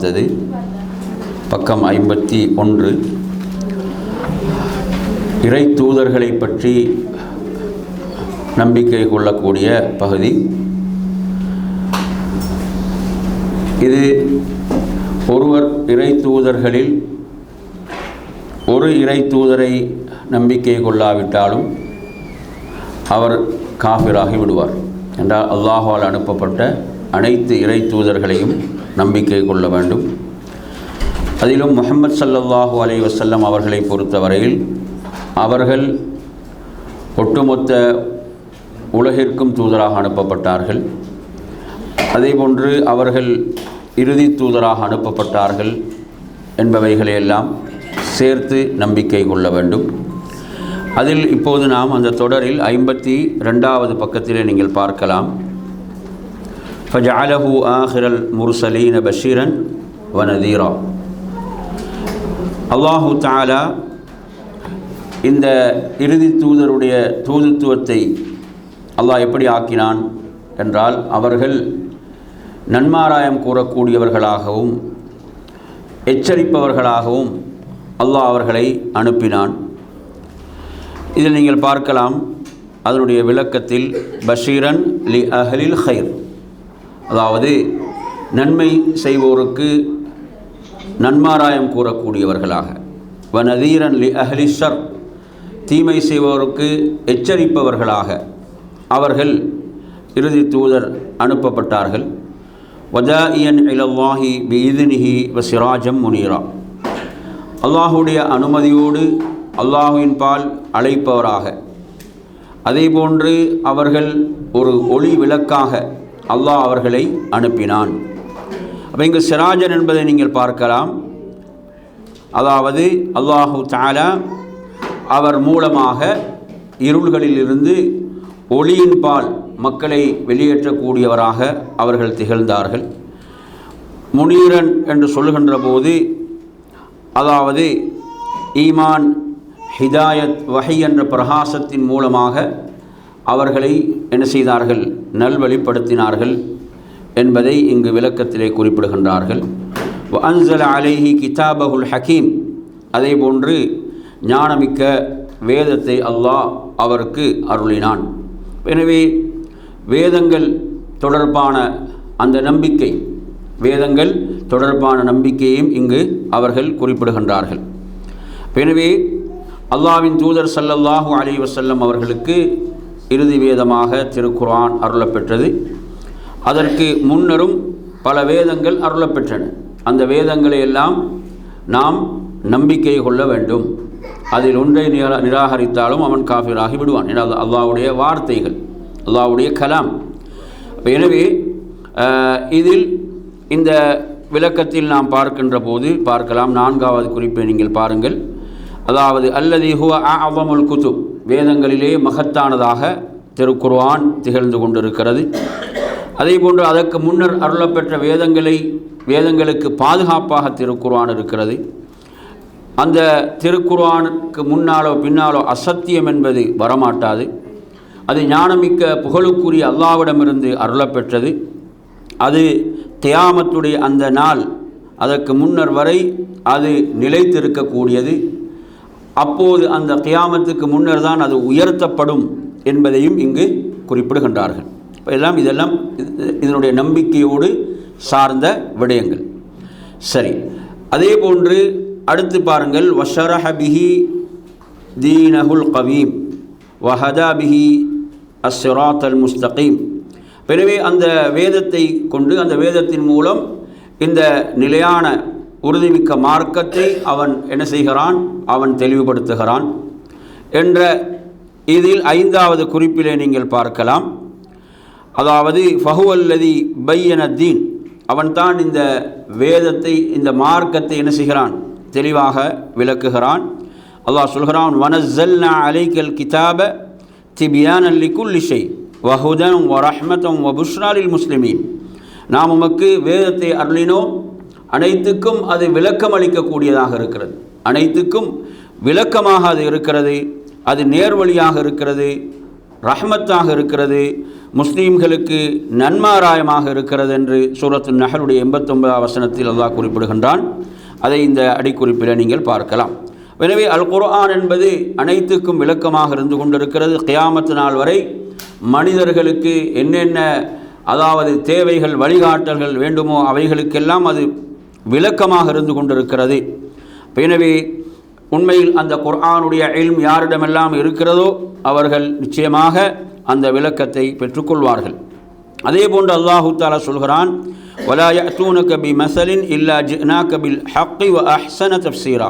பார்த்தது. பக்கம் 51 இறை தூதர்களை பற்றி நம்பிக்கை கொள்ளக்கூடிய பகுதி. இது ஒருவர் இறை தூதர்களில் ஒரு இறை தூதரை நம்பிக்கை கொள்ளாவிட்டாலும் அவர் காஃபிராகி விடுவார் என்றால் அல்லாஹ்வால் அனுப்பப்பட்ட அனைத்து இறை தூதர்களையும் நம்பிக்கை கொள்ள வேண்டும். அதிலும் முஹம்மது ஸல்லல்லாஹு அலைஹி வஸல்லம் அவர்களை பொறுத்தவரையில் அவர்கள் ஒட்டுமொத்த உலகிற்கும் தூதராக அனுப்பப்பட்டார்கள். அதேபோன்று அவர்கள் இறுதி தூதராக அனுப்பப்பட்டார்கள் என்பவைகளையெல்லாம் சேர்த்து நம்பிக்கை கொள்ள வேண்டும். அதில் இப்போது நாம் அந்த தொடரில் 52வது பக்கத்திலே நீங்கள் பார்க்கலாம். ஃபஜஅலஹு ஆஹிரல் முர்சலீன பஷீரன் வ நதீரா. அல்லாஹு தஆலா இந்த இறுதி தூதருடைய தூதுத்துவத்தை அல்லாஹ் எப்படி ஆக்கினான் என்றால், அவர்கள் நன்மாராயம் கூறக்கூடியவர்களாகவும் எச்சரிப்பவர்களாகவும் அல்லாஹ் அவர்களை அனுப்பினான். இதில் நீங்கள் பார்க்கலாம், அதனுடைய விளக்கத்தில் பஷீரன் லி அஹ்லில் ஹைர், அதாவது நன்மை செய்வோருக்கு நன்மாராயம் கூறக்கூடியவர்களாக, வ நதீரன் லி அஹ்லி ஷர், தீமை செய்வோருக்கு எச்சரிப்பவர்களாக அவர்கள் இறுதி தூதர் அனுப்பப்பட்டார்கள். வஜாஇயன் இலல்லாஹி பிஇذனிஹி வ சிராஜம் முனீரா, அல்லாஹுடைய அனுமதியோடு அல்லாஹுவின் பால் அழைப்பவராக, அதேபோன்று அவர்கள் ஒரு ஒளி விளக்காக அல்லாஹ் அவர்களை அனுப்பினான். அப்போ இங்கு சிராஜன் என்பதை நீங்கள் பார்க்கலாம். அதாவது அல்லாஹு தஆலா அவர் மூலமாக இருள்களிலிருந்து ஒளியின் பால் மக்களை வெளியேற்றக்கூடியவராக அவர்கள் திகழ்ந்தார்கள். முனீரன் என்று சொல்லுகின்ற போது, அதாவது ஈமான், ஹிதாயத், வஹி என்ற பிரகாசத்தின் மூலமாக அவர்களை என்ன செய்தார்கள், நல்வழிப்படுத்தினார்கள் என்பதை இங்கு விளக்கத்திலே குறிப்பிடுகின்றார்கள். வ அன்ஸல அலைஹி கிதாபஹுல் ஹக்கீம், அதே போன்று ஞானமிக்க வேதத்தை அல்லாஹ் அவருக்கு அருளினான். எனவே வேதங்கள் தொடர்பான அந்த நம்பிக்கை, வேதங்கள் தொடர்பான நம்பிக்கையையும் இங்கு அவர்கள் குறிப்பிடுகின்றார்கள். எனவே அல்லாஹ்வின் தூதர் ஸல்லல்லாஹு அலைஹி வஸல்லம் அவர்களுக்கு இறுதி வேதமாக திருக்குர்ஆன் அருளப்பெற்றது. அதற்கு முன்னரும் பல வேதங்கள் அருளப்பெற்றன. அந்த வேதங்களை எல்லாம் நாம் நம்பிக்கை கொள்ள வேண்டும். அதில் ஒன்றை நிராகரித்தாலும் அவன் காஃபிராகி விடுவான். ஏன்னா அல்லாஹ்வுடைய வார்த்தைகள், அல்லாஹ்வுடைய கலாம். எனவே இதில் இந்த விளக்கத்தில் நாம் பார்க்கின்ற போது பார்க்கலாம், 4வது குறிப்பை நீங்கள் பாருங்கள். அதாவது அல்லதி ஹுவ அஅஸமுல் குதுப், வேதங்களிலே மகத்தானதாக திருக்குர்ஆன் திகழ்ந்து கொண்டிருக்கிறது. அதேபோன்று அதற்கு முன்னர் அருளப்பெற்ற வேதங்களுக்கு பாதுகாப்பாக திருக்குர்ஆன் இருக்கிறது. அந்த திருக்குர்ஆனுக்கு முன்னாலோ பின்னாலோ அசத்தியம் என்பது வரமாட்டாது. அது ஞானமிக்க புகழுக்குரிய அல்லாஹ்விடமிருந்து அருளப்பெற்றது. அது கியாமத்துடைய அந்த நாள், அதற்கு முன்னர் வரை அது நிலைத்திருக்கக்கூடியது. அப்போது அந்த கியாமத்துக்கு முன்னர் தான் அது உயர்த்தப்படும் என்பதையும் இங்கு குறிப்பிடுகின்றார்கள். இதெல்லாம் இதனுடைய நம்பிக்கையோடு சார்ந்த விடயங்கள். சரி, அதே போன்று அடுத்து பாருங்கள், வஷரஹ பிஹி தீனஹுல் கவீம் வஹதா பிஹி அஸ்ஸிராத்தல் முஸ்தகீம். எனவே அந்த வேதத்தை கொண்டு, அந்த வேதத்தின் மூலம் இந்த நிலையான உறுதிமிக்க மார்க்கத்தை அவன் என்ன செய்கிறான், அவன் தெளிவுபடுத்துகிறான் என்ற இதில் 5வது குறிப்பிலே நீங்கள் பார்க்கலாம். அதாவது ஃபஹுவல்லதி பையன தீன், அவன்தான் இந்த வேதத்தை, இந்த மார்க்கத்தை என்ன செய்கிறான், தெளிவாக விளக்குகிறான். அல்லாஹ் சொல்கிறான், வனஸ்ஸல்னா அலைக்கல் கிதாப திபியானன் லிகுல்லி ஷை வஹுதன் வரஹ்மத்தன் வபுஷ்ரா லில் முஸ்லிமீன். நாம் உமக்கு வேதத்தை அருளினோம், அனைத்துக்கும் அது விளக்கம் அளிக்கக்கூடியதாக இருக்கிறது, அனைத்துக்கும் விளக்கமாக அது இருக்கிறது, அது நேர்வழியாக இருக்கிறது, ரஹ்மத்தாக இருக்கிறது, முஸ்லீம்களுக்கு நன்மாராயமாக இருக்கிறது என்று சூரத்து நஹலுடைய 89 வசனத்தில் அல்லாஹ் குறிப்பிடுகின்றான். அதை இந்த அடிக்குறிப்பில் நீங்கள் பார்க்கலாம். எனவே அல் குர்ஆன் என்பது அனைத்துக்கும் விளக்கமாக இருந்து கொண்டிருக்கிறது. கியாமத்து நாள் வரை மனிதர்களுக்கு என்னென்ன அதாவது தேவைகள் வழிகாட்டல்கள் வேண்டுமோ அவைகளுக்கெல்லாம் அது விளக்கமாக இருந்து கொண்டிருக்கிறது. எனவே உண்மையில் அந்த குர்ஆனுடைய இல்ம் யாரிடமெல்லாம் இருக்கிறதோ அவர்கள் நிச்சயமாக அந்த விளக்கத்தை பெற்றுக்கொள்வார்கள். அதே போன்று அல்லாஹு தஆலா சொல்கிறான், வலா யஅதூனக பிமஸலின் இல்லா ஜினாக பில் ஹக்கி வ அஹ்ஸன தஃப்ஸீரா.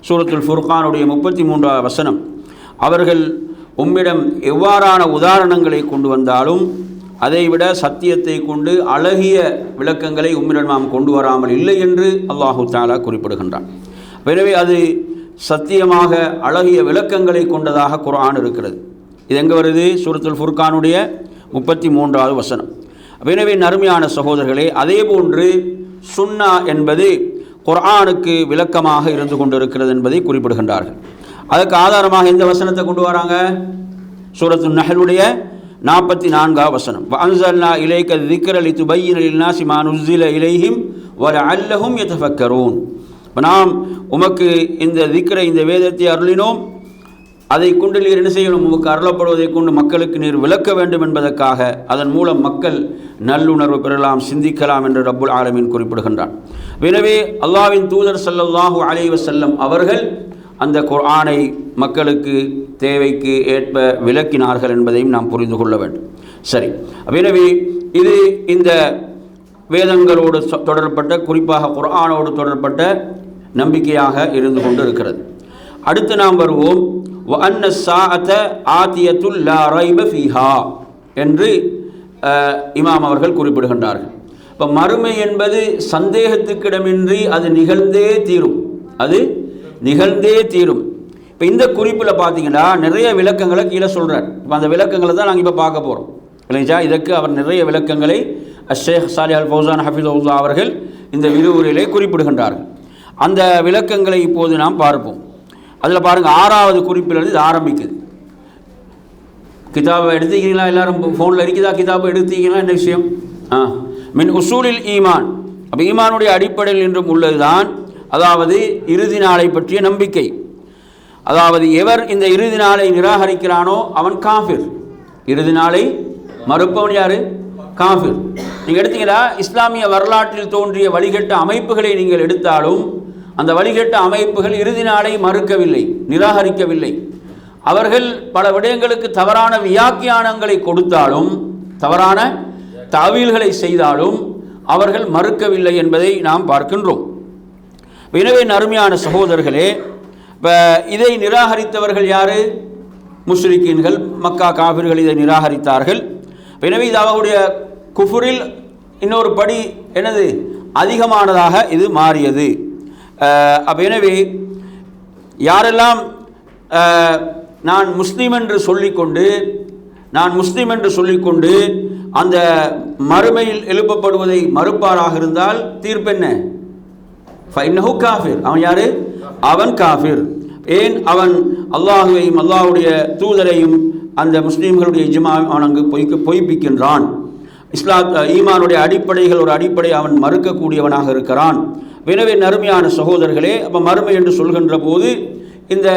சூரத்துல் ஃபுர்கானுடைய 33 வசனம். அவர்கள் உம்மிடம் எவ்வாறான உதாரணங்களை கொண்டு வந்தாலும் அதைவிட சத்தியத்தை கொண்டு அழகிய விளக்கங்களை உம்மிடம் நாம் கொண்டு வராமல் இல்லை என்று அல்லாஹு தஆலா குறிப்பிடுகின்றான். எனவே அது சத்தியமாக அழகிய விளக்கங்களை கொண்டதாக குர்ஆன் இருக்கிறது. இது எங்கே வருது? சூரத்துல் ஃபுர்கானுடைய 33 வசனம். எனவே நறுமையான சகோதரர்களே, அதே போன்று சுன்னா என்பது குர்ஆனுக்கு விளக்கமாக இருந்து கொண்டிருக்கிறது என்பதை குறிப்பிடுகின்றார்கள். அதுக்கு ஆதாரமாக எந்த வசனத்தை கொண்டு வராங்க? சூரத்து நஹலுடைய 44 வசனம். வஅன்ஸல்னா இலைக ذிக்ர லிதுபய்யின லின்னாஸி மா நுஸில இலைஹிம் வலஅல்லஹும் யதஃபக்கரூன். நாம் உமக்கு இந்த திக்ரை, இந்த வேதத்தை அருளினோம், அதை கொண்டு நீர் என்ன செய்யணும்? உமக்கு அருளப்படுவதை கொண்டு மக்களுக்கு நீர் விளக்க வேண்டும் என்பதற்காக, அதன் மூலம் மக்கள் நல்லுணர்வு பெறலாம், சிந்திக்கலாம் என்று ரப்புல் ஆலமீன் குறிப்பிடுகின்றான். எனவே அல்லாஹ்வின் தூதர் ஸல்லல்லாஹு அலைஹி வஸல்லம் அவர்கள் அந்த குர்ஆனை மக்களுக்கு தேவைக்கு ஏற்ப விளக்கினார்கள் என்பதையும் நாம் புரிந்து கொள்ள வேண்டும். சரி, எனவே இது இந்த வேதங்களோடு தொடர்பட்ட, குறிப்பாக குர்ஆனோடு தொடர்பட்ட நம்பிக்கையாக இருந்து கொண்டு இருக்கிறது. அடுத்து நாம் வருவோம், வஅன்ன ஸாஅத ஆதியத்துல் லா ரைப ஃபீஹா என்று இமாம் அவர்கள் குறிப்பிடுகின்றார்கள். இப்போ மறுமை என்பது சந்தேகத்துக்கிடமின்றி அது நிகழ்ந்தே தீரும், அது நிகழ்ந்தே தீரும். இப்போ இந்த குறிப்பில் பார்த்தீங்கன்னா நிறைய விளக்கங்களை கீழே சொல்கிறார். இப்போ அந்த விளக்கங்களை தான் நாங்கள் இப்போ பார்க்க போகிறோம் இல்லைங்களா? இதற்கு அவர் நிறைய விளக்கங்களை ஷேக் சாலிஹ் அல் ஃபௌசான் ஹஃபிஸஹுல்லாஹ் அவர்கள் இந்த விரிவுரையிலே குறிப்பிடுகின்றார்கள். அந்த விளக்கங்களை இப்போது நாம் பார்ப்போம். அதில் பாருங்கள், 6வது குறிப்பிலிருந்து இது ஆரம்பிக்குது. கிதாபை எடுத்துக்கிறீங்களா? எல்லாரும் ஃபோனில் இருக்குதா? கிதாபை எடுத்துக்கிறீங்களா? என்ன விஷயம்? மின் உசூலில் ஈமான். அப்போ ஈமானுடைய அடிப்படையில் இன்றும் உள்ளதுதான், அதாவது இறுதி நாளை பற்றிய நம்பிக்கை. அதாவது எவர் இந்த இறுதி நாளை நிராகரிக்கிறானோ அவன் காஃபிர். இறுதி நாளை மறுப்பவன் யார்? காஃபிர். நீங்கள் எடுத்தீங்களா, இஸ்லாமிய வரலாற்றில் தோன்றிய வழிகட்ட அமைப்புகளை நீங்கள் எடுத்தாலும் அந்த வழிகட்ட அமைப்புகள் இறுதி நாளை மறுக்கவில்லை, நிராகரிக்கவில்லை. அவர்கள் பல விடயங்களுக்கு தவறான வியாக்கியானங்களை கொடுத்தாலும், தவறான தவீல்களை செய்தாலும் அவர்கள் மறுக்கவில்லை என்பதை நாம் பார்க்கின்றோம். எனவே நறுமையான சகோதரர்களே, இப்போ இதை நிராகரித்தவர்கள் யார்? முஸ்ரிக்கீன்கள், மக்கா காஃபிர்கள் இதை நிராகரித்தார்கள். எனவே இது அவருடைய குஃபுரில் இன்னொரு படி என்னது அதிகமானதாக இது மாறியது. எனவே யாரெல்லாம் நான் முஸ்லீம் என்று சொல்லிக்கொண்டு அந்த மறுமையில் எழுப்பப்படுவதை மறுப்பாராக இருந்தால் தீர்ப்பென்ன? ஃபைன்னஹு காஃபிர். அவன் யாரு? அவன் காஃபிர். ஏன்? அவன் அல்லாஹுவையும் அல்லாஹுடைய தூதரையும் அந்த முஸ்லீம்களுடைய இஜ்மா அவன் அங்கு பொய்ப்பிக்கின்றான். ஈமானுடைய அடிப்படைகள் ஒரு அடிப்படை அவன் மறுக்கக்கூடியவனாக இருக்கிறான். எனவே நறுமையான சகோதரர்களே, அப்போ மறுமை என்று சொல்கின்ற போது இந்த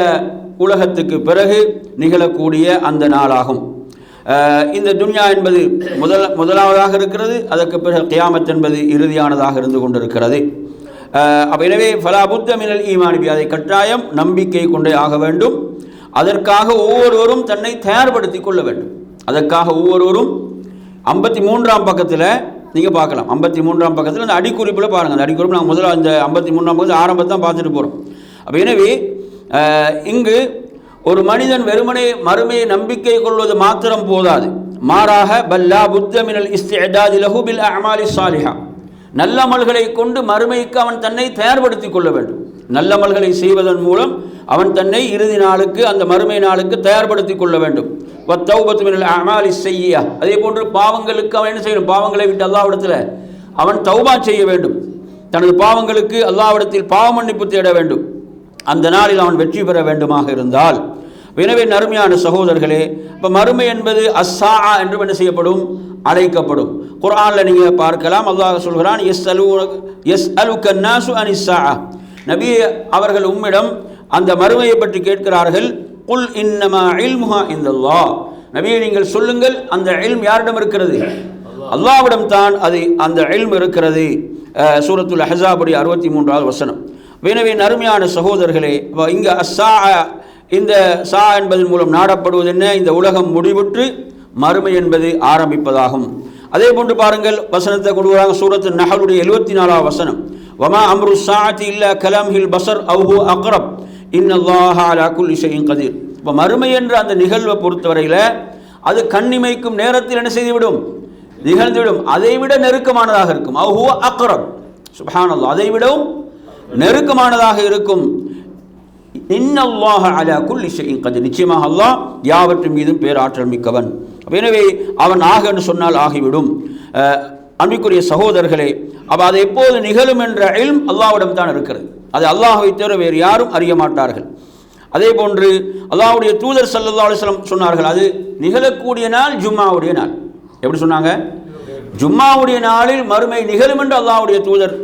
உலகத்துக்கு பிறகு நிகழக்கூடிய அந்த நாளாகும். இந்த துன்யா என்பது முதலாவதாக இருக்கிறது, அதற்கு பிறகு கியாமத் என்பது இறுதியானதாக இருந்து கொண்டிருக்கிறது. எனவே ஃபலா புத்த மினல் ஈமான் பி, அதை கட்டாயம் நம்பிக்கை கொண்டே ஆக வேண்டும். அதற்காக ஒவ்வொருவரும் தன்னை தயார்படுத்தி கொள்ள வேண்டும். அதற்காக ஒவ்வொருவரும் 53ஆம் பக்கத்தில் நீங்கள் பார்க்கலாம். 53ஆம் பக்கத்தில் அந்த அடிக்குறிப்பில் பாருங்கள். அந்த அடிக்குறிப்பு நாங்கள் முதல்ல அந்த 53ஆம் பக்கத்தில் ஆரம்பத்தை தான் பார்த்துட்டு போகிறோம். அப்போ எனவே இங்கு ஒரு மனிதன் வெறுமனே மறுமையை நம்பிக்கை கொள்வது மாத்திரம் போதாது, மாறாக பல்லா புத்த மினல் இஸ்திஅதாதி லஹு பில் அஅமாலி ஸாலிஹா, நல்லமல்களை கொண்டு மறுமைக்கு அவன் தன்னை தயார்படுத்தி கொள்ள வேண்டும். நல்லமல்களை செய்வதன் மூலம் அவன் தன்னை இறுதி நாளுக்கு, அந்த மறுமை நாளுக்கு தயார்படுத்தி கொள்ள வேண்டும். வத்தௌபத்து மினல் அஅமாலி ஸய்யிஆ, அதே போன்று பாவங்களுக்கு அவன் என்ன செய்யணும்? பாவங்களை விட்டு அல்லாஹ்விடத்தில் அவன் தௌபா செய்ய வேண்டும். தனது பாவங்களுக்கு அல்லாஹ்விடத்தில் பாவ மன்னிப்பு தேட வேண்டும். அந்த நாளில் அவன் வெற்றி பெற வேண்டுமாக இருந்தால் எனவே நறுமையான சகோதரர்களே, இப்போ மறுமை என்பது அஸ்ஸா என்று என்ன செய்யப்படும், அழைக்கப்படும். குர்ஆனில் நீங்கள் பார்க்கலாம், அல்லாஹ் சொல்கிறான், யஸ்அலுக அன்னாசு அனிஸ்ஸா. நபி அவர்கள் உம்மிடம் அந்த மறுமையை பற்றி கேட்கிறார்கள். குல் இன்னமா இல்முஹா இந்தல்லாஹ். நபியை நீங்கள் சொல்லுங்கள், அந்த இல்ம் யாரிடம் இருக்கிறது? அல்லாஹ்விடம் தான் அது அந்த இல்ம் இருக்கிறது. சூரத்துல் அஹ்ஸாபுடைய 63வது வசனம். எனவே நறுமையான சகோதரர்களே, இங்கே அஸ்ஸா, இந்த சா என்பதன் மூலம் நாடப்படுவது என்ன? இந்த உலகம் முடிவுற்று மறுமை என்பது ஆரம்பிப்பதாகும். அதே போன்று பாருங்கள், வசனத்தை கொடுக்குறாங்க. சூரத்து நஹலுடைய 74வது வசனம். வமா அம்ரு ஸாஅத்தி இல்லா கலாம்ஹில் பஸர் அவ் ஹுவ அக்ரப் இன்னல்லாஹ அலா குல்லி ஷைஇன் கதீர். இப்போ மறுமை என்ற அந்த நிகழ்வை பொறுத்தவரையில் அது கண்ணிமைக்கும் நேரத்தில் என்ன செய்துவிடும், நிகழ்ந்துவிடும். அதைவிட நெருக்கமானதாக இருக்கும். அவ் ஹுவ அக்ரப், சுப்ஹானல்லாஹ், அதைவிடவும் நெருக்கமானதாக இருக்கும். இன்னல்லாஹ அலா குல்லி ஷைஇன் கதீர். நிச்சயமாக அல்லாஹ் யாவற்றின் மீதும் பேராற்றல் மிக்கவன். எனவே அவன் ஆக என்று சொன்னால் ஆகிவிடும். அன்பிற்குரிய சகோதரர்களே, அப்போ அது எப்போது நிகழும் என்ற இல்ம் அல்லாஹ்விடம் தான் இருக்கிறது. அது அல்லாஹ்வை தவிர வேறு யாரும் அறிய மாட்டார்கள். அதே போன்று அல்லாஹ்வுடைய தூதர் ஸல்லல்லாஹு அலைஹி வஸல்லம் சொன்னார்கள், அது நிகழக்கூடிய நாள் ஜும்மாவுடைய நாள். எப்படி சொன்னாங்க? ஜும்மாவுடைய நாளில் மறுமை நிகழும் என்று அல்லாஹ்வுடைய தூதர்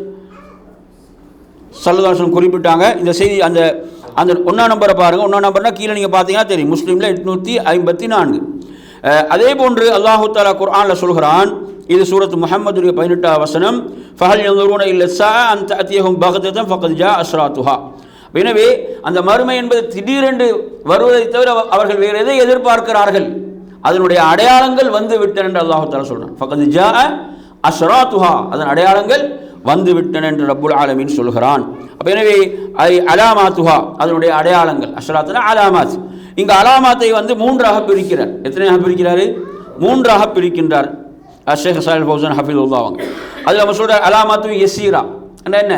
ஸல்லல்லாஹு அலைஹி வஸல்லம் குறிப்பிட்டாங்க. இந்த செய்தி அந்த அந்த 1ஆம் நம்பரை பாருங்கள். 1ஆம் நம்பர்னா கீழே நீங்கள் பார்த்தீங்கன்னா தெரியும், முஸ்லீமில் 854. அதே போன்று அல்லாஹு தஆலா குர்ஆனில் சொல்கிறான், இது சூரத் முஹம்மதுடைய 18வது வசனம். ஃபஹல் யன்துரூன இல்ல ஸாஅ அன் தஅதியஹும் பக்ததன் ஃபகத் ஜாஅ அஸ்ராத்துஹா. எனவே அந்த மறுமை என்பது திடீரென்று வருவதை தவிர அவர்கள் வேறு எதை எதிர்பார்க்கிறார்கள்? அதனுடைய அடையாளங்கள் வந்து விட்டன என்று அல்லாஹு தஆலா சொல்றான். ஃபகத் ஜாஅ அஸ்ராத்துஹா, அதன் அடையாளங்கள் வந்து விட்டன என்று ரப்புல் ஆலமீன் சொல்கிறான். அப்போ எனவே அலாமாத்துஹா, அதனுடைய அடையாளங்கள். அஸ்ராத்துனா அலாமாத். இங்கு அலாமாத்தை வந்து 3ஆக பிரிக்கிறார். எத்தனையாக பிரிக்கிறாரு? 3ஆக பிரிக்கின்றார் ஷேக் சாலிஹ் ஃபௌசான் ஹஃபிதுல்லாஹ் அவங்க. அதில் நம்ம சொல்கிற அலாமாத்து யசீரா என்ன,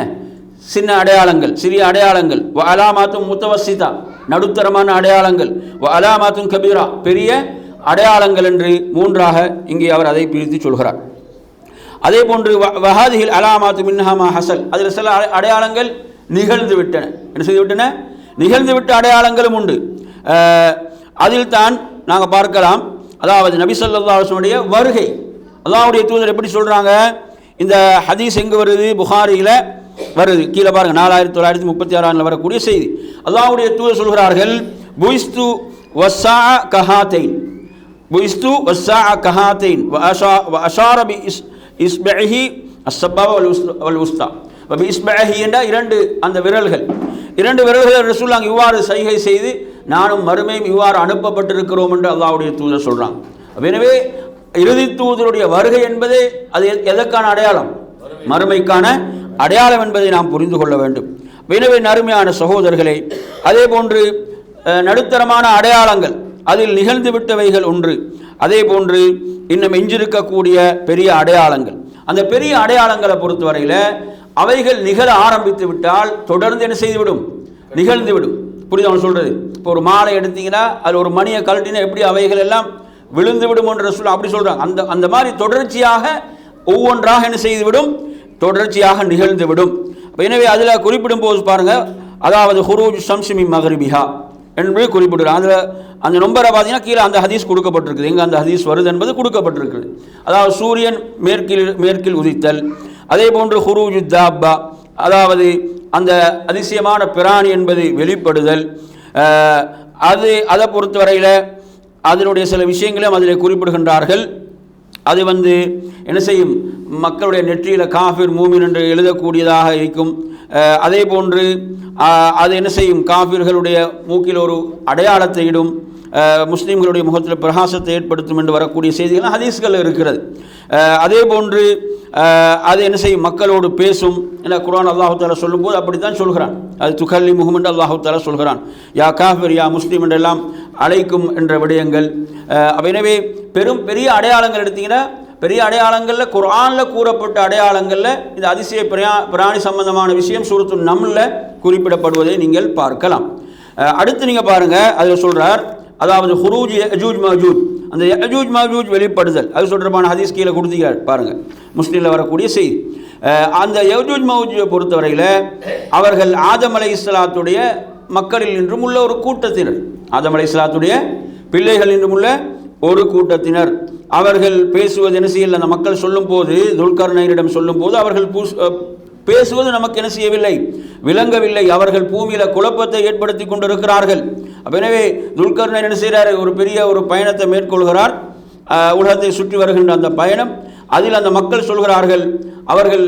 சின்ன அடையாளங்கள், சிறிய அடையாளங்கள். வ அலாமாத்தும் முத்தவசிதா, நடுத்தரமான அடையாளங்கள். வ அலாமாத்தும் கபீரா, பெரிய அடையாளங்கள் என்று 3ஆக இங்கே அவர் அதை பிரித்து சொல்கிறார். அதே போன்று வஹாதிஹில் அலாமாத்து மின்ஹாமா ஹசல், அதில் சில அடையாளங்கள் நிகழ்ந்து விட்டன. என்ன செய்து விட்டன? நிகழ்ந்து விட்ட அடையாளங்களும் உண்டு. அதில் தான் நாங்கள் பார்க்கலாம், அதாவது நபி ஸல்லல்லாஹு அலைஹி வஸல்லம் வருகை. அல்லாஹ்வுடைய தூதர் எப்படி சொல்கிறாங்க? இந்த ஹதீஸ் எங்கே வருது? புகாரியில் வருது. கீழே பாருங்கள், 4936 வரக்கூடிய செய்தி. அல்லாஹ்வுடைய தூதர் சொல்கிறார்கள், புயிஸ்து வஸ்ஸா கஹாத்தைன், புயிஸ்து வஸ்ஸா கஹாத்தைன் வ அஷார பி இஸ்பஹி அஸ்ஸபா வல் உஸ்தா. பி இஸ்பஹி என்ற 2 அந்த விரல்கள், 2 விரல்களை ரசூலுல்லாஹ் இவ்வாறு சைகை செய்து நானும் மறுமையும் இவ்வாறு அனுப்பப்பட்டிருக்கிறோம் என்று அல்லாஹ்வுடைய தூதர் சொல்கிறாங்க. எனவே இறுதி தூதருடைய வருகை என்பதே அது எதற்கான அடையாளம்? மறுமைக்கான அடையாளம் என்பதை நாம் புரிந்து கொள்ள வேண்டும். எனவே நறுமையான சகோதரர்களே, அதே போன்று நடுத்தரமான அடையாளங்கள், அதில் நிகழ்ந்து விட்டவைகள் ஒன்று. அதே போன்று இன்னும் எஞ்சிருக்கக்கூடிய பெரிய அடையாளங்கள். அந்த பெரிய அடையாளங்களை பொறுத்தவரையில் அவைகள் நிகழ ஆரம்பித்து விட்டால் தொடர்ந்து என்ன செய்துவிடும்? நிகழ்ந்துவிடும். புரியுது அவன் சொல்கிறது? இப்போ ஒரு மாலை எடுத்தீங்கன்னா அதில் ஒரு மணியை கழட்டினா எப்படி அவைகள் எல்லாம் விழுந்து விடும் என்று சொல்ல அப்படி சொல்கிறாங்க. அந்த மாதிரி தொடர்ச்சியாக ஒவ்வொன்றாக என்ன செய்துவிடும்? தொடர்ச்சியாக நிகழ்ந்துவிடும். எனவே அதில் குறிப்பிடும் போது பாருங்கள், அதாவது ஹுரூஜ் ஷம்ஸி மின் மக்ரிபிஹா என்று குறிப்பிடுறாங்க. அதில் அந்த நம்பரை பார்த்தீங்கன்னா கீழே அந்த ஹதீஸ் கொடுக்கப்பட்டிருக்குது. எங்கே அந்த ஹதீஸ் வருது என்பது கொடுக்கப்பட்டிருக்குது. அதாவது சூரியன் மேற்கில் உதித்தல். அதே போன்று ஹுரூஜு தாப்பா, அதாவது அந்த அதிசயமான பிராணி என்பது வெளிப்படுதல். அதை பொறுத்தவரையில் அதனுடைய சில விஷயங்களையும் அதில் குறிப்பிடுகின்றார்கள். அது என்ன செய்யும்? மக்களுடைய நெற்றியில் காஃபிர் மூமின் என்று எழுதக்கூடியதாக இருக்கும். அதே போன்று அது என்ன செய்யும்? காஃபிர்களுடைய மூக்கில் ஒரு அடையாளத்தை இடும், முஸ்லீம்களுடைய முகத்தில் பிரகாசத்தை ஏற்படுத்தும் என்று வரக்கூடிய செய்திகள் ஹதீஸ்கள் இருக்கிறது. அதே போன்று அது என்ன செய்யும்? மக்களோடு பேசும். ஏன்னா குர்ஆன் அல்லாஹு தஆலா சொல்லும்போது அப்படித்தான் சொல்கிறான். அது துகல்லிமுஹும் என்று அல்லாஹு தஆலா சொல்கிறான். யா காஃபிர் யா முஸ்லீம் என்றெல்லாம் அழைக்கும் என்ற விடயங்கள். எனவே பெரிய அடையாளங்கள் எடுத்தீங்கன்னா, பெரிய அடையாளங்களில் குர்ஆனில் கூறப்பட்ட அடையாளங்களில் இந்த அதிசய பிராணி சம்பந்தமான விஷயம் சூரத்து நம்ல குறிப்பிடப்படுவதை நீங்கள் பார்க்கலாம். அடுத்து நீங்கள் பாருங்கள், அதில் சொல்கிறார், அதாவது ஹுரூஜ் யஜூஜ் மஜூஜ், அந்த யஜூஜ் மஜூஜ் வெளிப்படுதல், அது தொடர்பான ஹதீஸ் கீழே கொடுத்தீங்க பாருங்கள், முஸ்லீமில் வரக்கூடிய செய்தி. அந்த யஜூஜ் மஜூஜை பொறுத்தவரையில் அவர்கள் ஆதம் அலைஹிஸ்ஸலாத்துடைய மக்களில் நின்றும் உள்ள ஒரு கூட்டத்தினர், ஆதம் அலைஹிஸ்ஸலாத்துடைய பிள்ளைகள் நின்றும் உள்ள ஒரு கூட்டத்தினர். அவர்கள் பேசுவது என்ன செய்யல, அந்த மக்கள் சொல்லும் போது, துல்கர்னைனிடம் சொல்லும் போது அவர்கள் பேசுவது நமக்கு என்ன செய்யவில்லை, விளங்கவில்லை. அவர்கள் பூமியில குழப்பத்தை ஏற்படுத்தி கொண்டிருக்கிறார்கள். எனவே துல்கர்னைன் என்ன செய்கிறார், ஒரு பெரிய ஒரு பயணத்தை மேற்கொள்கிறார். உலகத்தை சுற்றி வருகின்ற அந்த பயணம், அதில் அந்த மக்கள் சொல்கிறார்கள், அவர்கள்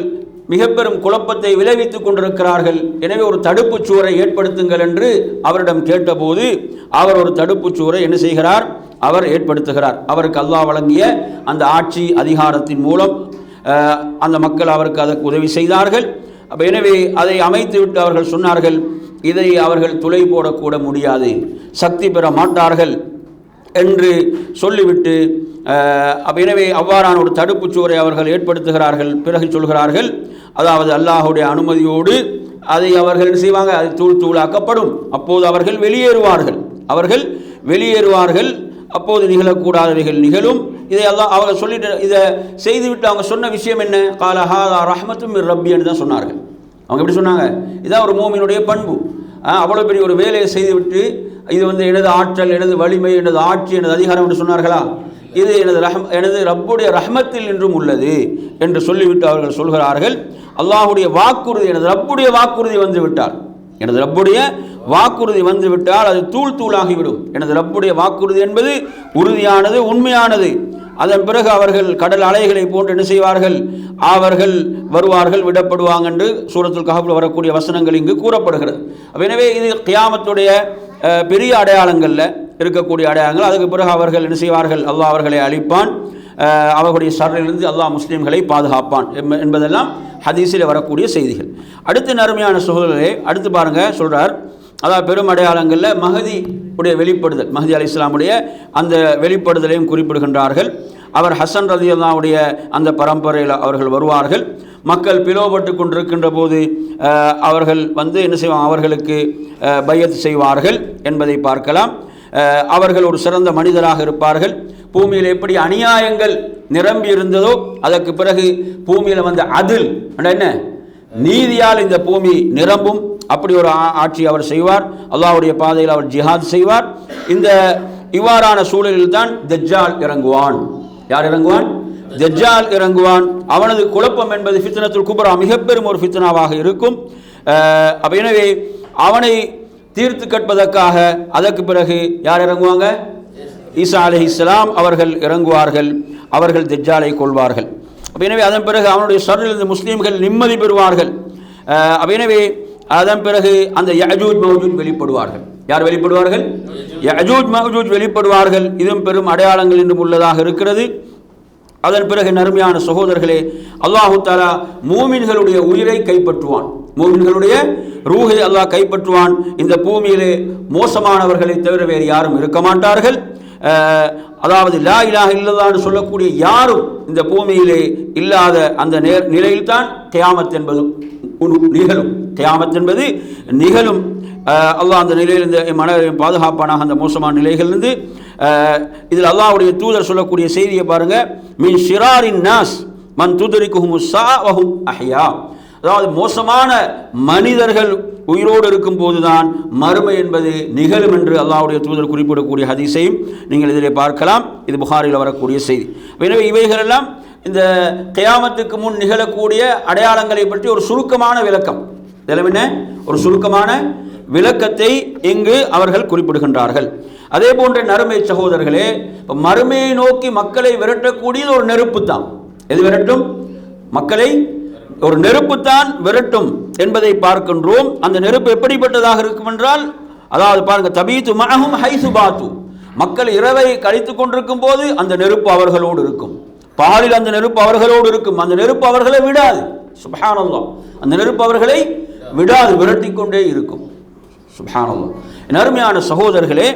மிக பெரும் குழப்பத்தை விளைவித்துக் கொண்டிருக்கிறார்கள், எனவே ஒரு தடுப்பு சுவரை ஏற்படுத்துங்கள் என்று அவரிடம் கேட்டபோது அவர் ஒரு தடுப்பு சுவரை என்ன செய்கிறார், அவர் ஏற்படுத்துகிறார். அவருக்கு அல்லாஹ் வழங்கிய அந்த ஆட்சி அதிகாரத்தின் மூலம் அந்த மக்கள் அவருக்கு அதற்கு உதவி செய்தார்கள். எனவே அதை அமைத்து விட்டு அவர்கள் சொன்னார்கள், இதை அவர்கள் துளை போடக்கூட முடியாது, சக்தி பெற மாட்டார்கள் என்று சொல்லிவிட்டு எனவே அவ்வாறான ஒரு தடுப்பு சுவரை அவர்கள் ஏற்படுத்துகிறார்கள். பிறகு சொல்கிறார்கள், அதாவது அல்லாஹுடைய அனுமதியோடு அதை அவர்கள் செய்வாங்க, அது தூள் தூளாக்கப்படும். அப்போது அவர்கள் வெளியேறுவார்கள். அப்போது நிகழக்கூடாதவைகள் நிகழும். இதை அல்லாஹ் அவங்க சொல்லிட்டு இதை செய்துவிட்டு அவங்க சொன்ன விஷயம் என்ன, கால ஹாதா ரஹ்மத்தும் மிர் ரப்பி என்று தான் சொன்னார்கள். அவங்க எப்படி சொன்னாங்க, இதான் ஒரு மூமினுடைய பண்பு. அவ்வளோ பெரிய ஒரு வேலையை செய்துவிட்டு இது எனது ஆற்றல், எனது வலிமை, எனது ஆட்சி, எனது அதிகாரம் என்று சொன்னார்களா, இது எனது ரப்புடைய ரஹ்மத்தில் என்றும் உள்ளது என்று சொல்லிவிட்டு அவர்கள் சொல்கிறார்கள், அல்லாஹுடைய வாக்குறுதி, எனது ரப்புடைய வாக்குறுதி வந்துவிட்டால், எனது ரப்புடைய வாக்குறுதி வந்துவிட்டால் அது தூள் தூளாகிவிடும். எனது ரப்புடைய வாக்குறுதி என்பது உறுதியானது, உண்மையானது. அதன் பிறகு அவர்கள் கடல் அலைகளை போன்று என்ன செய்வார்கள், அவர்கள் வருவார்கள், விடப்படுவாங்க என்று சூரத்துல் கஹஃப்ல வரக்கூடிய வசனங்கள் இங்கு கூறப்படுகிறது. எனவே இது கியாமத்துடைய பெரிய அடையாளங்களில் இருக்கக்கூடிய அடையாளங்கள். அதுக்கு பிறகு அவர்கள் என்ன செய்வார்கள், அல்லாஹ் அவர்களை அழிப்பான், அவர்களுடைய ஷர்ரிலிருந்து அல்லாஹ் முஸ்லீம்களை பாதுகாப்பான் என்பதெல்லாம் ஹதீஸில் வரக்கூடிய செய்திகள். அடுத்து நறுமையான சகோதரர்களே, அடுத்து பாருங்க சொல்றார், அதாவது பெரும் அடையாளங்களில் மஹதி உடைய வெளிப்படுதல், மஹதி அலைஹிஸ்ஸலாமுடைய அந்த வெளிப்படுதலையும் குறிப்பிடுகின்றார்கள். அவர் ஹசன் ரலியல்லாஹுடைய அந்த பரம்பரையில் அவர்கள் வருவார்கள். மக்கள் பிளவுபட்டு கொண்டிருக்கின்ற போது அவர்கள் என்ன செய்வாங்க, அவர்களுக்கு பையத் செய்வார்கள் என்பதை பார்க்கலாம். அவர்கள் ஒரு சிறந்த மனிதராக இருப்பார்கள். பூமியில் எப்படி அநியாயங்கள் நிரம்பி இருந்ததோ அதற்கு பிறகு பூமியில் அதில் என்ன நீதியால் இந்த பூமி நிரம்பும், அப்படி ஒரு ஆட்சி அவர் செய்வார். அல்லாஹ்வுடைய பாதையில் அவர் ஜிஹாத் செய்வார். இவ்வாறான சூழலில் தான் தஜ்ஜால் இறங்குவான். யார் இறங்குவான்? தஜ்ஜால் இறங்குவான். அவனது குழப்பம் என்பது ஃபித்னத்துல் குப்ரா, மிக பெரும் ஒரு ஃபித்னாவாக இருக்கும். எனவே அவனை தீர்த்து கற்பதற்காக அதற்கு பிறகு யார் இறங்குவாங்க? ஈசா அலைஹிஸ்ஸலாம் அவர்கள் இறங்குவார்கள். அவர்கள் தஜ்ஜாலை கொள்வார்கள். எனவே அதன் பிறகு அவனுடைய ஷர்ரிலிருந்து முஸ்லீம்கள் நிம்மதி பெறுவார்கள். எனவே அதன் பிறகு அந்த யஜூஜ் மௌஜூஜ் வெளிப்படுவார்கள். யார் வெளிப்படுவார்கள்? யஜூஜ் மௌஜூஜ் வெளிப்படுவார்கள். இதுவும் பெரும் அடையாளங்கள் இன்னும் உள்ளதாக இருக்கிறது. அதன் பிறகு நறுமையான சகோதரர்களே, அல்லாஹு தஆலா மூமின்களுடைய உயிரை கைப்பற்றுவான், மூமின்களுடைய ரூஹை அல்லாஹ் கைப்பற்றுவான். இந்த பூமியிலே மோசமானவர்களை தவிர வேறு யாரும் இருக்க மாட்டார்கள். அதாவது லா இலாஹ இல்லல்லாஹ்னு சொல்லக்கூடிய யாரும் இந்த பூமியிலே இல்லாத அந்த நிலையில்தான் கியாமத் என்பது நிகழும். கியாமத் என்பது நிகழும். அல்லாஹ் அந்த நிலையிலிருந்து மனதை பாதுகாப்பானாக அந்த மோசமான நிலைகளிலிருந்து. இதில் அல்லாஹ்வுடைய தூதர் சொல்லக்கூடிய செய்தியை பாருங்க, மின் ஷிராரின் நாஸ் மன் துத்ரிகுஹுமுஸ் ஸாஅ வஹும் அஹ்யா. அதாவது மோசமான மனிதர்கள் உயிரோடு இருக்கும் போதுதான் மறுமை என்பது நிகழும் என்று அல்லாஹ்வுடைய தூதர் குறிப்பிடக்கூடிய ஹதீஸையும் நீங்கள் இதிலே பார்க்கலாம். இது புகாரில் வரக்கூடிய செய்தி. எனவே இவைகளெல்லாம் இந்த கியாமத்துக்கு முன் நிகழக்கூடிய அடையாளங்களை பற்றி ஒரு சுருக்கமான விளக்கம், இதெல்லாம் என்ன, ஒரு சுருக்கமான விளக்கத்தை இங்கு அவர்கள் குறிப்பிடுகின்றார்கள். அதே போன்ற நறுமை சகோதரர்களே, மறுமையை நோக்கி மக்களை விரட்டக்கூடியது ஒரு நெருப்பு தான். எது விரட்டும்? மக்களை ஒரு நெருப்புத்தான் விரட்டும் என்பதை பார்க்கின்றோம். அந்த நெருப்பு எப்படிப்பட்டதாக இருக்கும் என்றால், அதாவது பாருங்க, தபீத்து மஅஹும் ஹைசு பாத்து, மக்கள் இரவை கழித்துக் கொண்டிருக்கும் போது அந்த நெருப்பு அவர்களோடு இருக்கும். பாலில் அந்த நெருப்பு அவர்களோடு இருக்கும். அந்த நெருப்பு அவர்களை விடாது. சுப்ஹானல்லாஹ், அந்த நெருப்பு அவர்களை விடாது, விரட்டி கொண்டே இருக்கும். சுப்ஹானல்லாஹ். அருமையான சகோதரர்களே,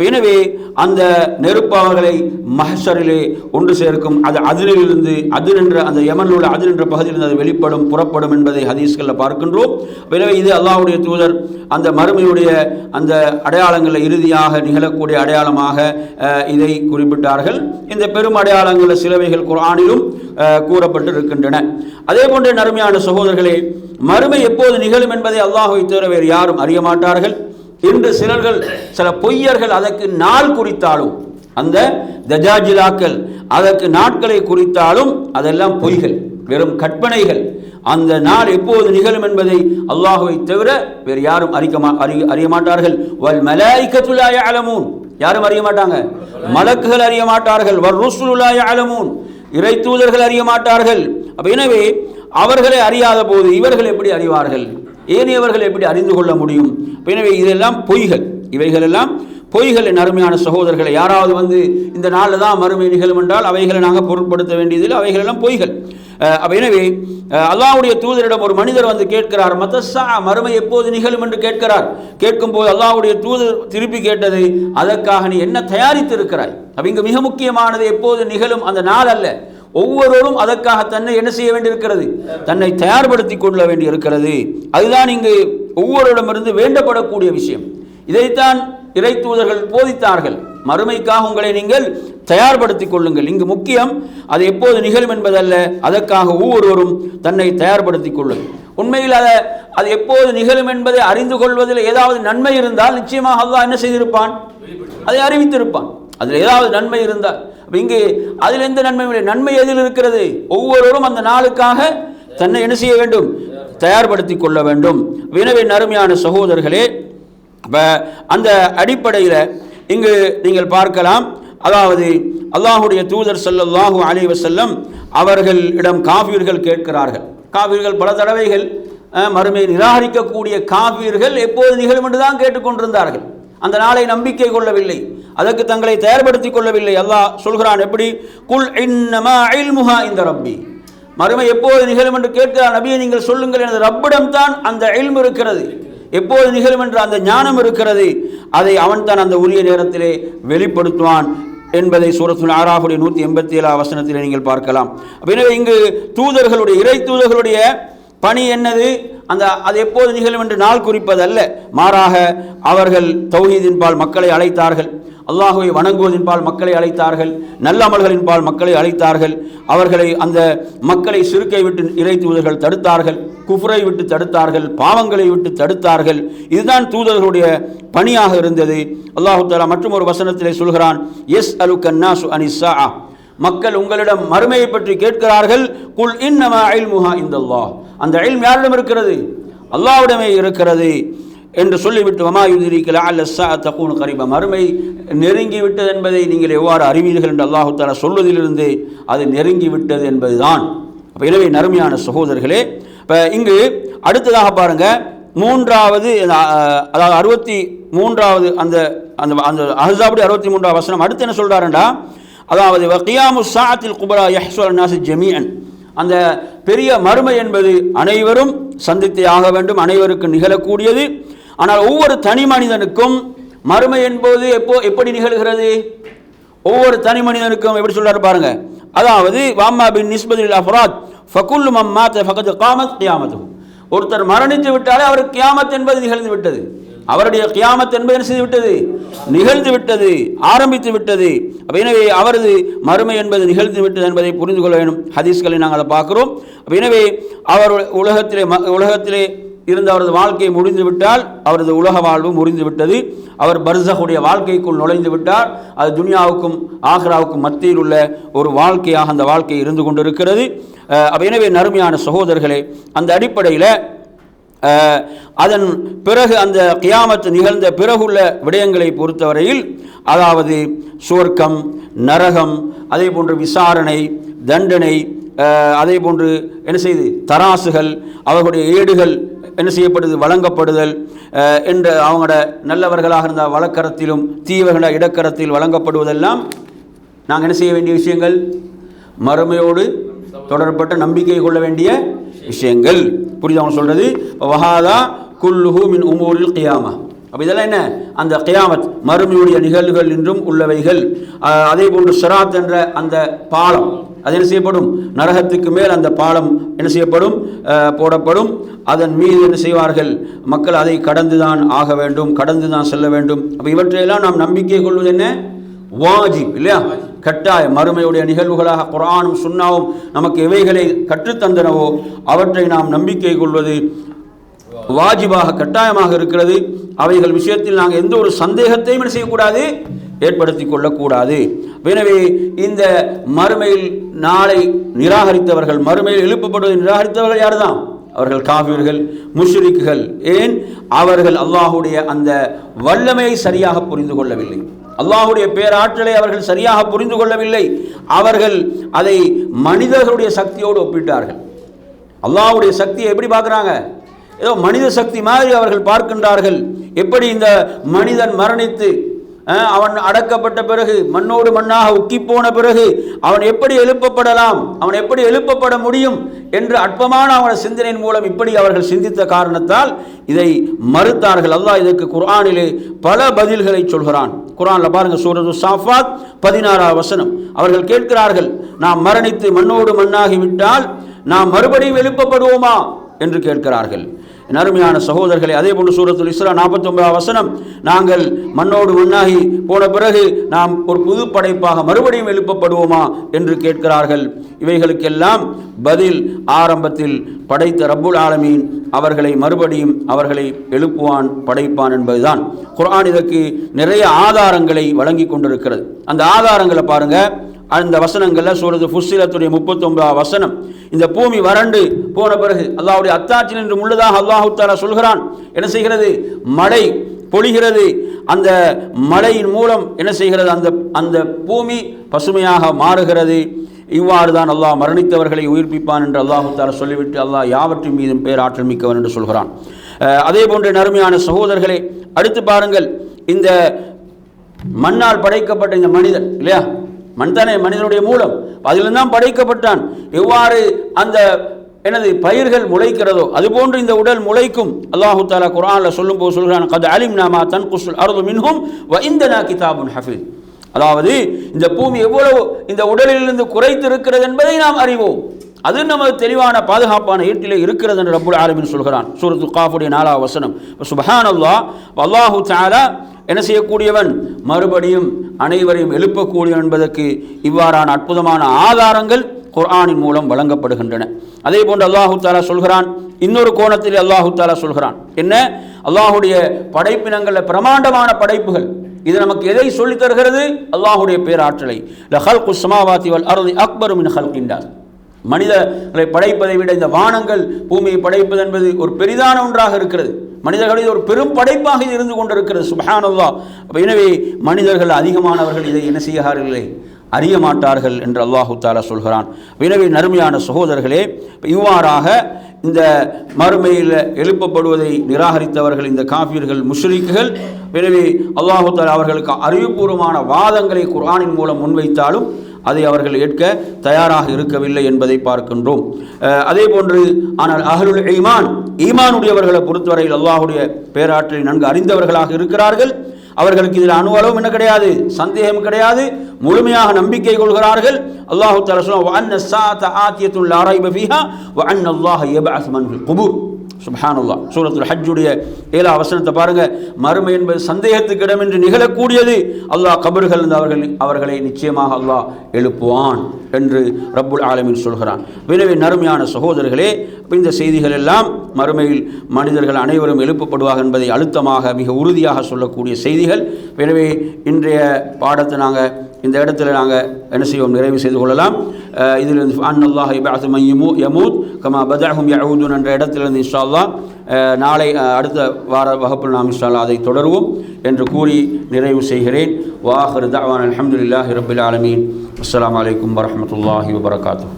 எனவே அந்த நெருப்பு அவர்களை மஹ்ஷரிலே ஒன்று சேர்க்கும். அது அதிலிருந்து, அதில் என்ற அந்த யமனில் உள்ள அதில் என்ற பகுதியிலிருந்து அது வெளிப்படும், புறப்படும் என்பதை ஹதீஸ்களில் பார்க்கின்றோம். எனவே இது அல்லாஹ்வுடைய தூதர் அந்த மறுமையுடைய அந்த அடையாளங்களில் இறுதியாக நிகழக்கூடிய அடையாளமாக இதை குறிப்பிட்டார்கள். இந்த பெரும் அடையாளங்களில் சிலவைகள் குர்ஆனிலும் கூறப்பட்டு இருக்கின்றன. அதே போன்ற நறுமையான சகோதரர்களே, மறுமை எப்போது நிகழும் என்பதை அல்லாஹ்வை தவிர வேறு யாரும் அறிய மாட்டார்கள். என்று சில பொய்யர்கள் அதற்கு நாள் குறித்தாலும், அந்த தஜாஜிலாக்கள் அதற்கு நாட்களை குறித்தாலும் அதெல்லாம் பொய்கள், வெறும் கற்பனைகள். அந்த நாள் எப்போது நிகழும் என்பதை அல்லாஹுவை தவிர வேறு யாரும் அறிய மாட்டார்கள். வல் மலாயிகத்து லா யஅலமூன், யாரும் அறிய மாட்டாங்க. மலக்குகள் அறிய மாட்டார்கள். வர் ருசுலு லா யஅலமூன், இறை தூதர்கள் அறிய மாட்டார்கள். அப்ப எனவே அவர்களை அறியாத போது இவர்கள் எப்படி அறிவார்கள்? ஏனையவர்கள் எப்படி அறிந்து கொள்ள முடியும்? எனவே இதெல்லாம் பொய்கள், இவைகள் எல்லாம் பொய்கள். என் அருமையான சகோதரர்களை, யாராவது வந்து இந்த நாளில் தான் மறுமை நிகழும் என்றால் அவைகளை நாங்கள் பொருட்படுத்த வேண்டியதில், அவைகள் எல்லாம் பொய்கள். எனவே அல்லாஹ்வுடைய தூதரிடம் ஒரு மனிதர் வந்து கேட்கிறார், மத்தஸ்ஸா, மறுமை எப்போது நிகழும் என்று கேட்கிறார். கேட்கும்போது அல்லாஹ்வுடைய தூதர் திருப்பி கேட்டது, அதற்காக நீ என்ன தயாரித்து இருக்கிறாய்? அப்ப இங்கு மிக முக்கியமானது எப்போது நிகழும் அந்த நாள் அல்ல, ஒவ்வொருவரும் அதற்காக தன்னை என்ன செய்ய வேண்டியிருக்கிறது? தன்னை தயார்படுத்திக் கொள்ள வேண்டியிருக்கிறது. அதுதான் இங்கு ஒவ்வொருடமிருந்து வேண்டப்படக்கூடிய விஷயம். இதைத்தான் இறை தூதர்கள் போதித்தார்கள். மறுமைக்காக உங்களை நீங்கள் தயார்படுத்திக் கொள்ளுங்கள். இங்கு முக்கியம் அது எப்போது நிகழும் என்பதல்ல, அதற்காக ஒவ்வொருவரும் தன்னை தயார்படுத்திக் கொள்ளுங்கள். உண்மையில் அது எப்போது நிகழும் என்பதை அறிந்து கொள்வதில் ஏதாவது நன்மை இருந்தால் நிச்சயமாக அல்லாஹ் என்ன செய்திருப்பான்? அதை அறிவித்திருப்பான். அதில் ஏதாவது நன்மை இருந்தால். இங்கு அதில் எந்த நன்மை இல்லை. நன்மை எதில் இருக்கிறது? ஒவ்வொருவரும் அந்த நாளுக்காக தன்னை என்ன செய்ய வேண்டும்? தயார்படுத்திக் கொள்ள வேண்டும். எனவே அருமையான சகோதரர்களே, அந்த அடிப்படையில் இங்கு நீங்கள் பார்க்கலாம், அதாவது அல்லாஹுடைய தூதர் ஸல்லல்லாஹு அலைஹி வஸல்லம் அவர்களிடம் காஃபிர்கள் கேட்கிறார்கள். காஃபிர்கள் பல தடவைகள் மறுமையை நிராகரிக்கக்கூடிய காஃபிர்கள் எப்போது நிகழும் என்று தான் கேட்டுக்கொண்டிருந்தார்கள். அந்த நாளை நம்பிக்கை கொள்ளவில்லை, அதற்கு தங்களை தயார்படுத்திக் கொள்ளவில்லை. அல்லாஹ் சொல்கிறான், எப்படி? குல் இன்னமா இல்முஹா இந்த ரப்பி, மறுமை எப்போது நிகழும் என்று கேட்கிறார் நபியை நீங்கள் சொல்லுங்கள், எனது ரப்பிடம் தான் அந்த இல்மு இருக்கிறது, எப்போது நிகழும் என்ற அந்த ஞானம் இருக்கிறது, அதை அவன் தான் அந்த உரிய நேரத்திலே வெளிப்படுத்துவான் என்பதை சூரத்துல் ஆராஃபுடைய 187 வசனத்திலே நீங்கள் பார்க்கலாம். எனவே இங்கு தூதர்களுடைய, இறை தூதர்களுடைய பணி என்னது? அது எப்போது நிகழும் என்று நாள் குறிப்பதல்ல, மாறாக அவர்கள் தௌஹீதின் பால் மக்களை அழைத்தார்கள், அல்லாஹுவை வணங்குவதின் பால் மக்களை அழைத்தார்கள், நல்ல அமல்களின் பால் மக்களை அழைத்தார்கள். அவர்களை, அந்த மக்களை சிறுக்கை விட்டு இறை தூதர்கள் தடுத்தார்கள், குஃப்ரை விட்டு தடுத்தார்கள், பாவங்களை விட்டு தடுத்தார்கள். இதுதான் தூதர்களுடைய பணியாக இருந்தது. அல்லாஹு தஆலா மற்றும் ஒரு வசனத்திலே சொல்கிறான், எஸ் அலுக்கன்னாசு அனிஸ்ஸா, மக்கள் உங்களிடம் மறுமையை பற்றி கேட்கிறார்கள், குல் இன்னமா இல்முஹா இந்தல்லாஹ், அந்த இல்ம் யாரிடம் இருக்கிறது? அல்லாஹ்விடமே இருக்கிறது என்று சொல்லிவிட்டு, வமா யுத்ரீக லஅல்ல ஸாஅத தகூனு கரீபா, மறுமை நெருங்கி விட்டது என்பதை நீங்கள் எவ்வாறு அறிவீர்கள் என்று அல்லாஹு தஆலா சொல்வதிலிருந்து அது நெருங்கி விட்டது என்பதுதான். எனவே நறுமையான சகோதரர்களே, இப்போ இங்கு அடுத்ததாக பாருங்க, மூன்றாவது, அதாவது 63வது அந்த அந்த அஹ்ஸாபுடைய 63வது வசனம் அடுத்து என்ன சொல்றாருண்டா, அதாவது வகியாமு ஸாஅத்தில் குப்ரா யஹ்ஸுல் நாஸ் ஜமீஅன், அந்த பெரிய மறுமை என்பது அனைவரும் சந்தித்தே ஆக வேண்டும், அனைவருக்கும் நிகழக்கூடியது. ஆனால் ஒவ்வொரு தனி மனிதனுக்கும் மறுமை என்பது எப்படி நிகழ்கிறது? ஒவ்வொரு தனி மனிதனுக்கும் எப்படி சொல்றாரு பாருங்க, அதாவது வாம்மா பின் நிஸ்பத்தில் அஃபராத் ஃபகுல்லு மம் மாத ஃபகத் கியாமத் கியாமத்து, ஒருத்தர் மரணித்து விட்டாலே அவருக்கு கியாமத் என்பது நிகழ்ந்து விட்டது, அவருடைய கியாமத் என்பது என்ன செய்து விட்டது? நிகழ்ந்து விட்டது, ஆரம்பித்து விட்டது. எனவே அவரது மறுமை என்பது நிகழ்ந்து விட்டது என்பதை புரிந்து கொள்ள வேண்டும். ஹதீஸ்களை நாங்கள் அதை பார்க்கிறோம். எனவே அவர் உலகத்திலே இருந்த அவரது வாழ்க்கை முடிந்து விட்டால் அவரது உலக வாழ்வு முடிந்து விட்டது. அவர் பர்ஸகுடைய வாழ்க்கைக்குள் நுழைந்து விட்டார். அது துனியாவுக்கும் ஆஹ்ராவுக்கும் மத்தியில் உள்ள ஒரு வாழ்க்கையாக அந்த வாழ்க்கை இருந்து கொண்டிருக்கிறது. எனவே நறுமையான சகோதரர்களே, அந்த அடிப்படையில் அதன் பிறகு அந்த கியாமத் நிகழ்ந்த பிறகுள்ள விடயங்களை பொறுத்தவரையில், அதாவது சுவர்க்கம், நரகம், அதே போன்று விசாரணை, தண்டனை, அதே போன்று என்ன செய்து தராசுகள், அவர்களுடைய ஏடுகள் என்ன செய்யப்படுது? வழங்கப்படுதல் என்ற, அவங்களோட நல்லவர்களாக இருந்த வலக்கரத்திலும் தீவர்கள இடக்கரத்தில் வழங்கப்படுவதெல்லாம் நாங்கள் என்ன செய்ய வேண்டிய விஷயங்கள்? மறுமையோடு தொடர்பட்ட நம்பிக்கை கொள்ள வேண்டிய விஷயங்கள். புரியுது அவங்க சொல்றது? வஹாதா குல்லுஹு மின் உமூரில் கியாமா. அப்போ இதெல்லாம் என்ன? அந்த கியாமத் மறுமையுடைய நிகழ்வுகள் என்றும் உள்ளவைகள். அதே போன்று சிராத் என்ற அந்த பாலம், அது என்ன செய்யப்படும்? நரகத்துக்கு மேல் அந்த பாலம் என்ன செய்யப்படும்? போடப்படும். அதன் மீது என்ன செய்வார்கள்? மக்கள் அதை கடந்துதான் ஆக வேண்டும், கடந்து தான் செல்ல வேண்டும். அப்போ இவற்றையெல்லாம் நாம் நம்பிக்கை கொள்வது என்ன? வாஜிப் இல்லையா? கட்டாயம். மறுமையுடைய நிகழ்வுகளாக குர்ஆனும் சுன்னாவும் நமக்கு எவைகளை கற்றுத்தந்தனவோ அவற்றை நாம் நம்பிக்கை கொள்வது வாஜிபாக கட்டாயமாக இருக்கிறது. அவைகள் விஷயத்தில் நாங்கள் எந்த ஒரு சந்தேகத்தையும் என்ன செய்யக்கூடாது, ஏற்படுத்தி கொள்ளக்கூடாது. எனவே இந்த மறுமையில் நாளை நிராகரித்தவர்கள், மறுமையில் எழுப்பப்படுவதை நிராகரித்தவர்கள் யார் தான்? அவர்கள் காஃபிர்கள், முஷ்ரிக்குகள். ஏன்? அவர்கள் அல்லாஹுடைய அந்த வல்லமையை சரியாக புரிந்து கொள்ளவில்லை, அல்லாஹுடைய பேராற்றலை அவர்கள் சரியாக புரிந்து கொள்ளவில்லை. அவர்கள் அதை மனிதர்களுடைய சக்தியோடு ஒப்பிட்டார்கள். அல்லாஹுடைய சக்தியை எப்படி பார்க்குறாங்க? ஏதோ மனித சக்தி மாதிரி அவர்கள் பார்க்கின்றார்கள். எப்படி இந்த மனிதன் மரணித்து அவன் அடக்கப்பட்ட பிறகு, மண்ணோடு மண்ணாக உக்கி போன பிறகு அவன் எப்படி எழுப்பப்படலாம், அவன் எப்படி எழுப்பப்பட முடியும் என்று அற்பமான அவனது சிந்தனையின் மூலம் இப்படி அவர்கள் சிந்தித்த காரணத்தால் இதை மறுத்தார்கள். அல்லாஹ் இதற்கு குர்ஆனிலே பல பதில்களை சொல்கிறான். குர்ஆனில் பாருங்கள், சூரத்து சாஃபாத் 16வது வசனம். அவர்கள் கேட்கிறார்கள், நாம் மரணித்து மண்ணோடு மண்ணாகி விட்டால் நாம் மறுபடியும் எழுப்பப்படுவோமா என்று கேட்கிறார்கள். அருமையான சகோதரர்களை, அதே போன்று சூரத்துல் இஸ்ரா 49வது வசனம், நாங்கள் மண்ணோடு மண்ணாகி போன பிறகு நாம் ஒரு புது படைப்பாக மறுபடியும் எழுப்பப்படுவோமா என்று கேட்கிறார்கள். இவைகளுக்கெல்லாம் பதில் ஆரம்பத்தில் படைத்த ரப்புல் ஆலமீன் அவர்களை மறுபடியும் அவர்களை எழுப்புவான், படைப்பான் என்பதுதான். குர்ஆன் இதற்கு நிறைய ஆதாரங்களை வழங்கி கொண்டிருக்கிறது. அந்த ஆதாரங்களை பாருங்க. அந்த வசனங்களில் சூரத்து ஃபுஸ்ஸிலத்துடைய 39வது வசனம், இந்த பூமி வறண்டு போன பிறகு அல்லாஹ்வுடைய அத்தாட்சி என்று முழுதாக அல்லாஹு தஆலா சொல்கிறான். என்ன செய்கிறது? மழை பொழிகிறது. அந்த மழையின் மூலம் என்ன செய்கிறது? அந்த பூமி பசுமையாக மாறுகிறது. இவ்வாறு தான் அல்லாஹ் மரணித்தவர்களை உயிர்ப்பிப்பான் என்று அல்லாஹு தஆலா சொல்லிவிட்டு அல்லாஹ் யாவற்றின் மீதும் பேராற்றல் மிக்கவன் என்று சொல்கிறான். அதே போன்ற நறுமையான சகோதரர்களை, அடுத்து பாருங்கள், இந்த மண்ணால் படைக்கப்பட்ட இந்த மனிதன் இல்லையா, மண் தானே மனிதனுடைய மூலம், அதிலிருந்து தான் படைக்கப்பட்டான். எவ்வாறு அந்த பயிர்கள் முளைக்கிறதோ அதுபோன்று இந்த உடல் முளைக்கும். அல்லாஹு தஆலா குர்ஆன்ல சொல்லும் போது சொல்கிறான், கத் அலிம்னா மா தன்குசுல் அர்து மின்ஹும் வ இந்தனா கிதாபுன் ஹஃபீஸ். அதாவது இந்த பூமி எவ்வளவு இந்த உடலிலிருந்து குறைத்திருக்கிறது என்பதை நாம் அறிவோம். அது நமது தெளிவான பாதுகாப்பான ஈட்டிலே இருக்கிறது என்று ரப்புல் ஆலமீன் சொல்கிறான். சூரத்து காஃபுடைய 4வது வசனம். சுப்ஹானல்லாஹ், அல்லாஹு தஆலா என்ன செய்யக்கூடியவன்? மறுபடியும் அனைவரையும் எழுப்பக்கூடியவன் என்பதற்கு இவ்வாறான அற்புதமான ஆதாரங்கள் குர்ஆனின் மூலம் வழங்கப்படுகின்றன. அதே போன்று அல்லாஹு தஆலா சொல்கிறான், இன்னொரு கோணத்தில் அல்லாஹு தஆலா சொல்கிறான், என்ன? அல்லாஹுடைய படைப்பினங்களில் பிரமாண்டமான படைப்புகள். இது நமக்கு எதை சொல்லித் தருகிறது? அல்லாஹுடைய பேராற்றலை. லஹல்குஸ் ஸமாவாதி வல் அர்தி அக்பரு மின் ஹல்கின் நாஸ். மனிதர்களை படைப்பதை விட இந்த வானங்கள் பூமியை படைப்பது என்பது ஒரு பெரிதான ஒன்றாக இருக்கிறது. மனிதர்களில் ஒரு பெரும் படைப்பாக இது இருந்து கொண்டிருக்கிறது. சுப்ஹானல்லாஹ். எனவே மனிதர்கள் அதிகமானவர்கள் இதை என்ன செய்கிறார்களே, அறிய மாட்டார்கள் என்று அல்லாஹு தஆலா சொல்கிறான். எனவே நறுமையான சகோதரர்களே, இவ்வாறாக இந்த மறுமையில் எழுப்பப்படுவதை நிராகரித்தவர்கள் இந்த காஃபிர்கள், முஷ்ரிக்குகள். எனவே அல்லாஹு தஆலா அவர்களுக்கு அறிவுபூர்வமான வாதங்களை குர்ஆனின் மூலம் முன்வைத்தாலும் அதை அவர்கள் ஏற்க தயாராக இருக்கவில்லை என்பதை பார்க்கின்றோம். அதே போன்று ஆனால் அஹ்லுல் ஈமானுடையவர்களை பொறுத்தவரையில் அல்லாஹுடைய பேராற்றலை நன்கு அறிந்தவர்களாக இருக்கிறார்கள். அவர்களுக்கு இதில் அணுவளவும் என்ன கிடையாது, சந்தேகம் கிடையாது, முழுமையாக நம்பிக்கை கொள்கிறார்கள். அல்லாஹு தஆலா சொல்றான், வ அன்ன ஸாஅத ஆத்தியத்துன் லா ரைப ஃபீஹா வ அன்ன அல்லாஹ யபஅஸ் மன் ஃபில் குபூர். சுப்ஹானல்லாஹ். சூரத்துல் ஹஜ்ஜுடைய 7வது வசனத்தை பாருங்க. மறுமை என்பது சந்தேகத்துக்கு இடமின்றி நிகழக்கூடியது. அல்லாஹ் கபர்கள் அவர்களை நிச்சயமாக அல்லாஹ் எழுப்புவான் என்று ரப்புல் ஆலமீன் சொல்கிறான். எனவே நறுமையான சகோதரர்களே, இந்த செய்திகள் எல்லாம் மறுமையில் மனிதர்கள் அனைவரும் எழுப்பப்படுவார்கள் என்பதை அழுத்தமாக மிக உறுதியாக சொல்லக்கூடிய செய்திகள். எனவே இன்றைய பாடத்தை நாங்கள் இந்த இடத்துல நாங்கள் என்ன செய்வோம், நிறைவு செய்து கொள்ளலாம். இதிலிருந்து அன்னல்லாஹ் யபஅஸு மன் யமூத் கமா பதஅஹும் யஊதுன் என்ற இடத்திலிருந்து இன்ஷா அல்லாஹ் நாளை அடுத்த வார வகுப்பில் நாம் இன்ஷா அல்லாஹ் அதை தொடருவோம் என்று கூறி நிறைவு செய்கிறேன். வ ஆகிரு தஅவானா அல்ஹம்துலில்லாஹி ரப்பில் ஆலமீன். அஸ்ஸலாமு அலைக்கும் வரஹ்மத்துல்லாஹி வபரகாத்துஹு.